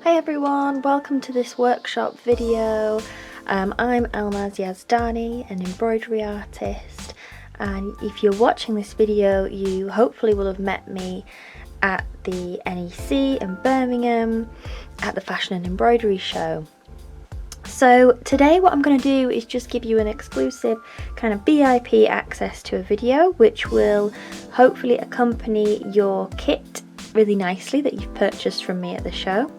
Hi everyone, welcome to this workshop video. I'm Elnaz Yazdani, an embroidery artist, and if you're watching this video you hopefully will have met me at the NEC in Birmingham at the Fashion and Embroidery show. So today what I'm going to do is just give you an exclusive kind of VIP access to a video which will hopefully accompany your kit really nicely that you've purchased from me at the show.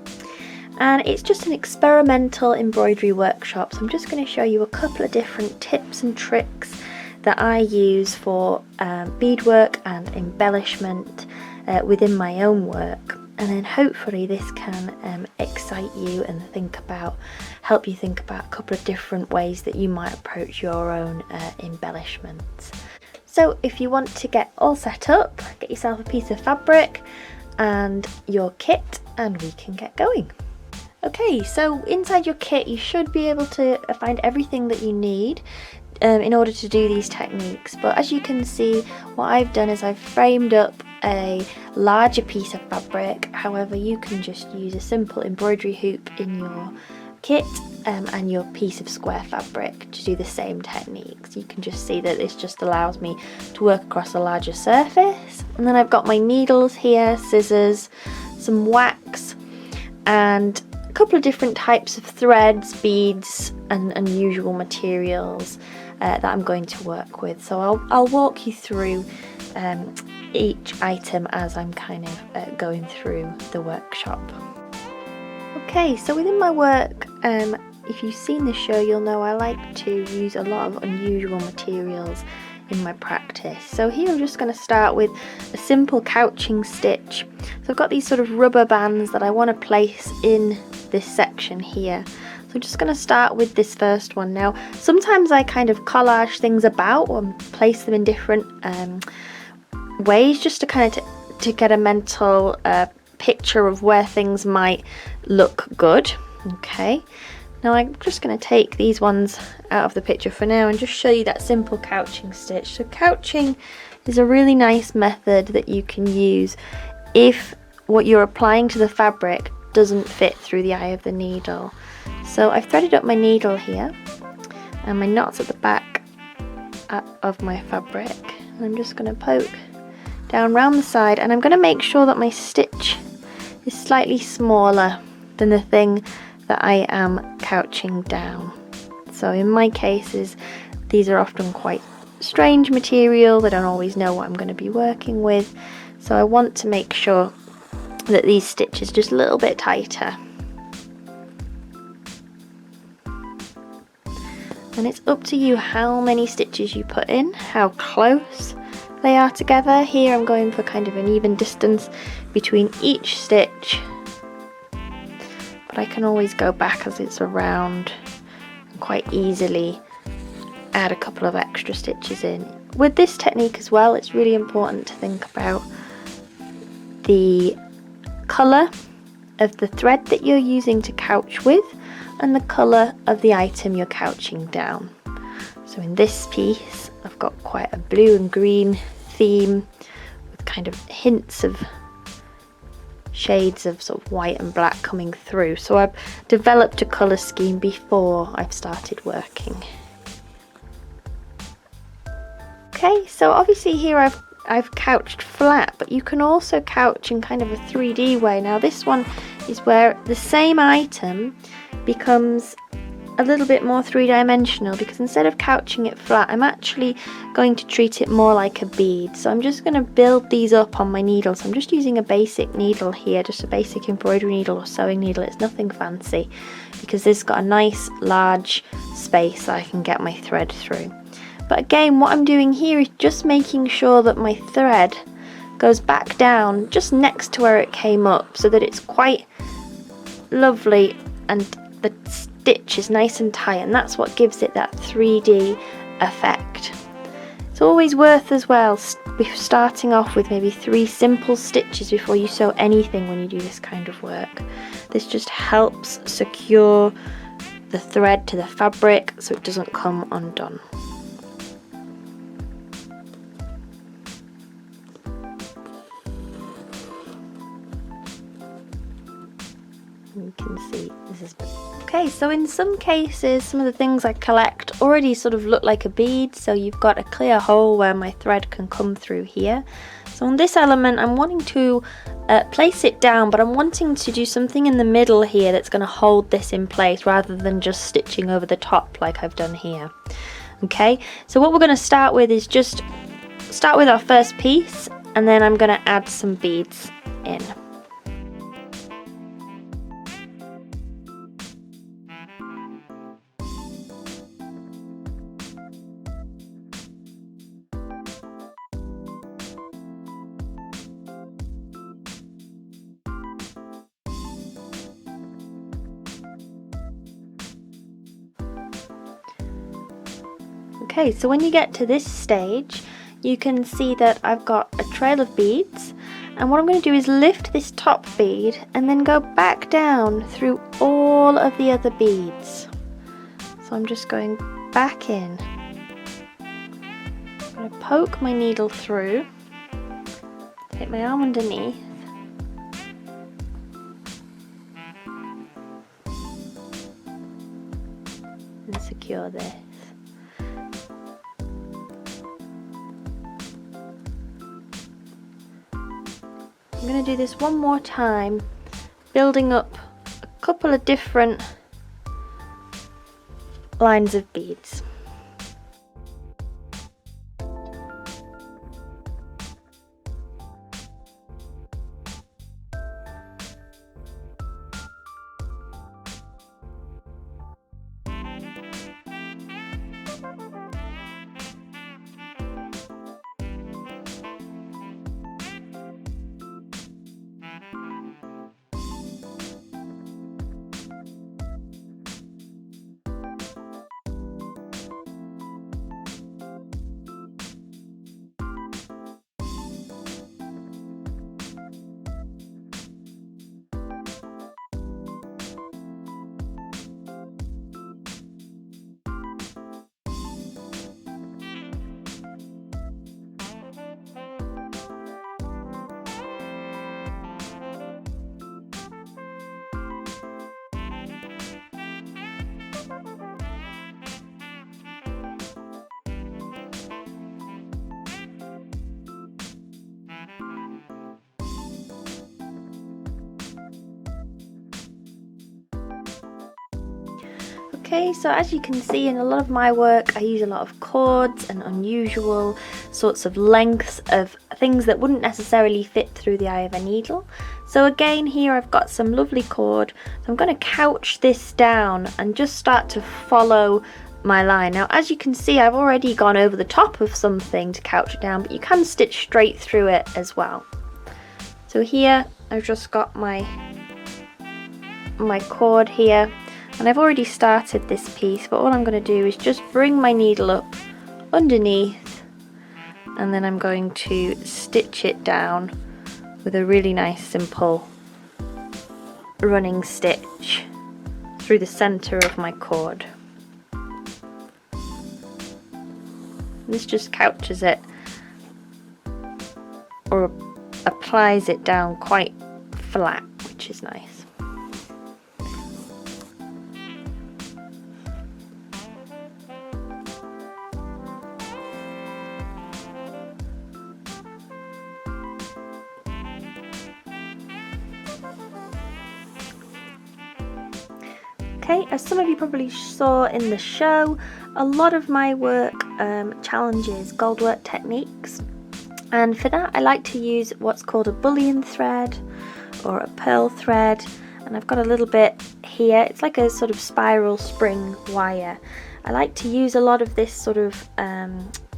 And it's just an experimental embroidery workshop, so I'm just going to show you a couple of different tips and tricks that I use for beadwork and embellishment within my own work, and then hopefully this can excite you and help you think about a couple of different ways that you might approach your own embellishments. So if you want to get all set up, get yourself a piece of fabric and your kit and we can get going. Okay, so inside your kit you should be able to find everything that you need in order to do these techniques, but as you can see what I've done is I've framed up a larger piece of fabric. However, you can just use a simple embroidery hoop in your kit and your piece of square fabric to do the same techniques. You can just see that this just allows me to work across a larger surface. And then I've got my needles here, scissors, some wax, and couple of different types of threads, beads and unusual materials that I'm going to work with. So I'll walk you through each item as I'm kind of going through the workshop. Okay, so within my work, if you've seen the show you'll know I like to use a lot of unusual materials in my practice. So here I'm just going to start with a simple couching stitch. So I've got these sort of rubber bands that I want to place in this section here. So I'm just going to start with this first one. Now sometimes I kind of collage things about or place them in different ways just to kind of to get a mental picture of where things might look good. Okay, now I'm just going to take these ones out of the picture for now and just show you that simple couching stitch. So couching is a really nice method that you can use if what you're applying to the fabric doesn't fit through the eye of the needle. So I've threaded up my needle here and my knot's at the back of my fabric, and I'm just going to poke down round the side, and I'm going to make sure that my stitch is slightly smaller than the thing that I am couching down. So in my cases these are often quite strange materials, I don't always know what I'm going to be working with, so I want to make sure that these stitches are just a little bit tighter. And it's up to you how many stitches you put in, how close they are together. Here I'm going for kind of an even distance between each stitch, but I can always go back as it's around and quite easily add a couple of extra stitches in. With this technique as well, it's really important to think about the colour of the thread that you're using to couch with and the colour of the item you're couching down. So in this piece I've got quite a blue and green theme with kind of hints of shades of sort of white and black coming through. So I've developed a colour scheme before I've started working. Okay, so obviously here I've couched flat, but you can also couch in kind of a 3D way. Now this one is where the same item becomes a little bit more three-dimensional, because instead of couching it flat I'm actually going to treat it more like a bead. So I'm just going to build these up on my needle. So I'm just using a basic needle here, just a basic embroidery needle or sewing needle. It's nothing fancy because this has got a nice large space that I can get my thread through. But again, what I'm doing here is just making sure that my thread goes back down just next to where it came up, so that it's quite lovely and the stitch is nice and tight, and that's what gives it that 3D effect. It's always worth as well starting off with maybe 3 simple stitches before you sew anything when you do this kind of work. This just helps secure the thread to the fabric so it doesn't come undone. You can see this is okay. So in some cases, some of the things I collect already sort of look like a bead, so you've got a clear hole where my thread can come through here. So on this element, I'm wanting to place it down, but I'm wanting to do something in the middle here that's going to hold this in place rather than just stitching over the top like I've done here. Okay, so what we're going to start with is just start with our first piece, and then I'm going to add some beads in. Okay, so when you get to this stage, you can see that I've got a trail of beads, and what I'm going to do is lift this top bead and then go back down through all of the other beads. So I'm just going back in. I'm going to poke my needle through, take my arm underneath, and secure this. I'm going to do this one more time, building up a couple of different lines of beads. Okay, so as you can see, in a lot of my work I use a lot of cords and unusual sorts of lengths of things that wouldn't necessarily fit through the eye of a needle. So again, here I've got some lovely cord, so I'm going to couch this down and just start to follow my line. Now as you can see, I've already gone over the top of something to couch it down, but you can stitch straight through it as well. So here I've just got my cord here, and I've already started this piece, but all I'm going to do is just bring my needle up underneath, and then I'm going to stitch it down with a really nice simple running stitch through the center of my cord. This just couches it or applies it down quite flat, which is nice. Okay, as some of you probably saw in the show, a lot of my work challenges gold work techniques, and for that I like to use what's called a bullion thread or a pearl thread, and I've got a little bit here. It's like a sort of spiral spring wire. I like to use a lot of this sort of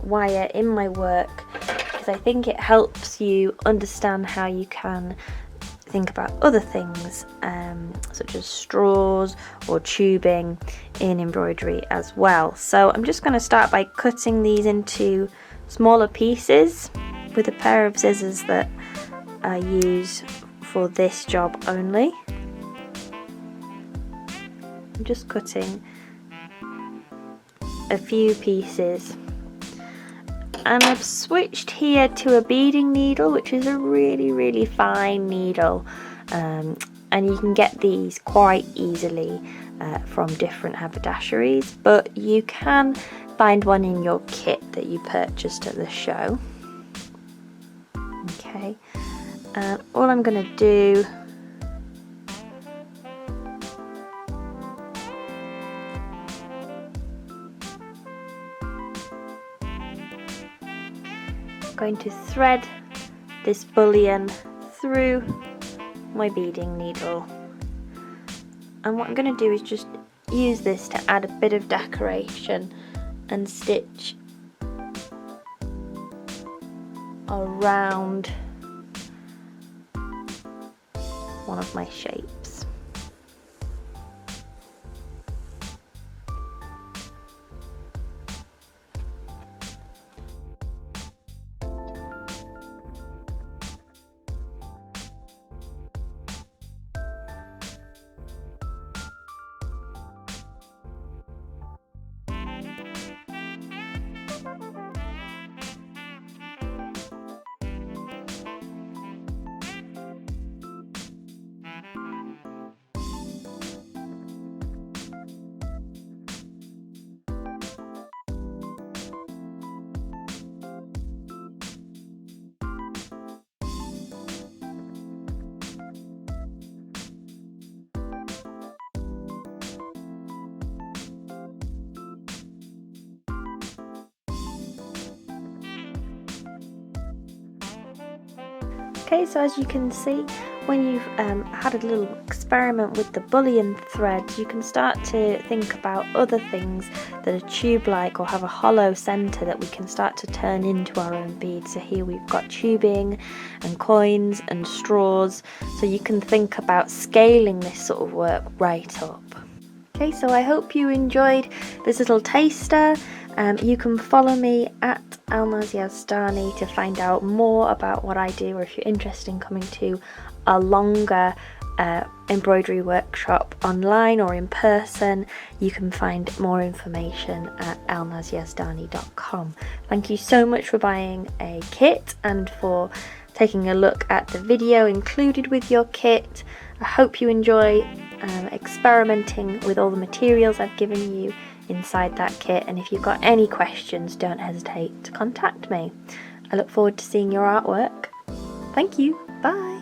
wire in my work because I think it helps you understand how you can think about other things such as straws or tubing in embroidery as well. So I'm just going to start by cutting these into smaller pieces with a pair of scissors that I use for this job only. I'm just cutting a few pieces, and I've switched here to a beading needle, which is a really fine needle. and you can get these quite easily from different haberdasheries, but you can find one in your kit that you purchased at the show. Okay, all I'm going to do going to thread this bullion through my beading needle, and what I'm going to do is just use this to add a bit of decoration and stitch around one of my shapes. Okay, so as you can see, when you've had a little experiment with the bullion threads, you can start to think about other things that are tube-like or have a hollow centre that we can start to turn into our own beads. So here we've got tubing and coins and straws, so you can think about scaling this sort of work right up. Okay, so I hope you enjoyed this little taster. You can follow me at Elnaz Yazdani to find out more about what I do, or if you're interested in coming to a longer embroidery workshop online or in person, you can find more information at elnazyazdani.com. Thank you so much for buying a kit and for taking a look at the video included with your kit. I hope you enjoy experimenting with all the materials I've given you inside that kit, and if you've got any questions, don't hesitate to contact me. I look forward to seeing your artwork. Thank you. Bye.